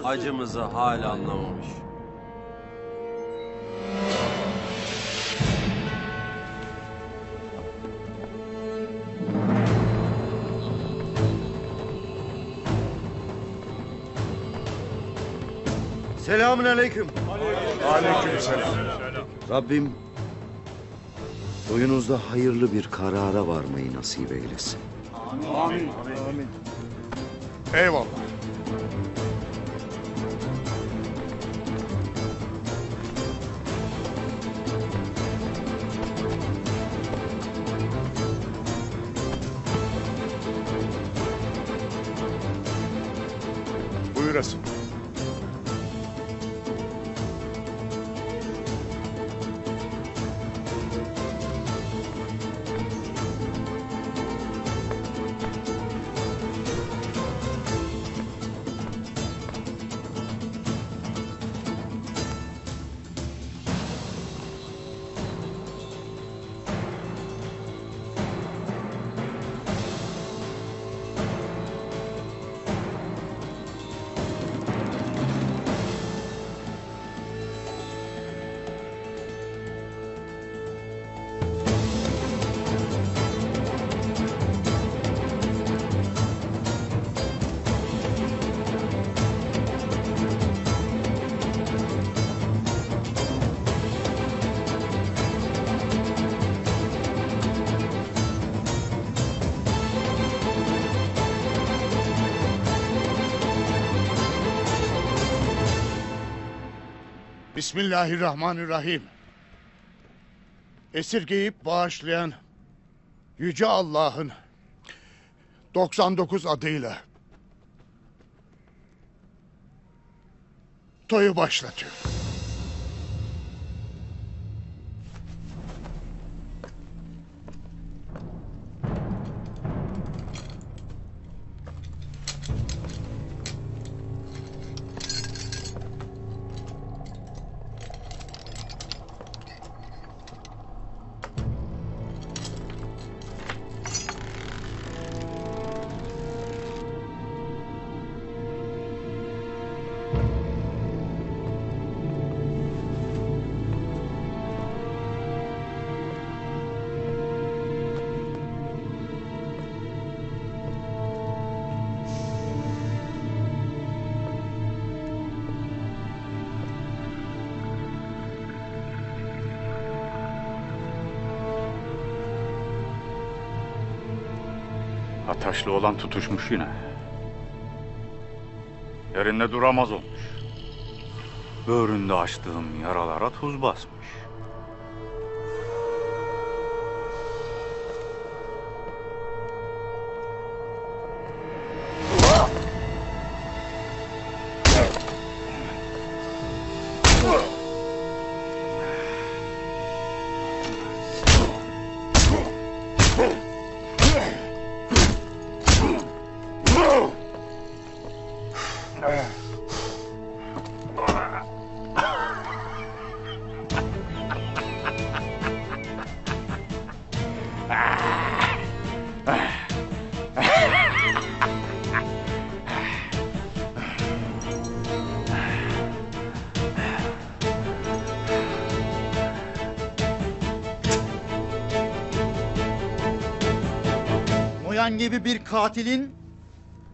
Acımızı hala anlamamış. Selamünaleyküm. Aleykümselam. Rabbim soyunuzda hayırlı bir karara varmayı nasip eylesin. Amin. Eyvallah. Buyurasın. Bismillahirrahmanirrahim. Esirgeyip bağışlayan Yüce Allah'ın 99 adıyla toyu başlatıyor. Ataşlı olan tutuşmuş yine. Yerinde duramaz olmuş. Böğründe açtığım yaralara tuz basmış. Noyan gibi bir katilin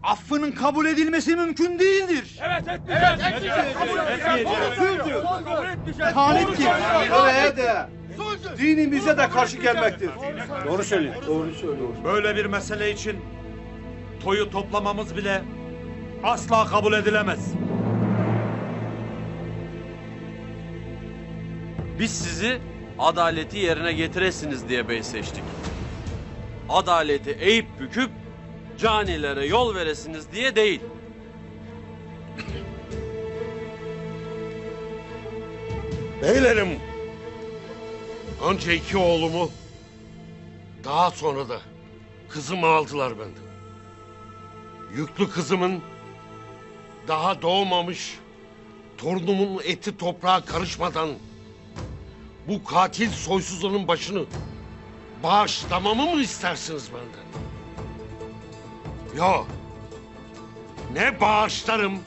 affının kabul edilmesi mümkün değildir. Evet etmeyeceğiz. Kabul etmeyeceğiz. İhanettir. Şöyle de dinimize de karşı gelmektir. Doğru söylüyor. Doğru söylüyor. Böyle bir mesele için toyu toplamamız bile asla kabul edilemez. Biz sizi adaleti yerine getiresiniz diye bey seçtik. Adaleti eğip büküp canilere yol veresiniz diye değil. Beylerim, önce 2 oğlumu, daha sonra da kızımı aldılar benden. Yüklü kızımın daha doğmamış torunumun eti toprağa karışmadan bu katil soysuzların başını bağışlamamı mı istersiniz benden? Yok. ne bağışlarım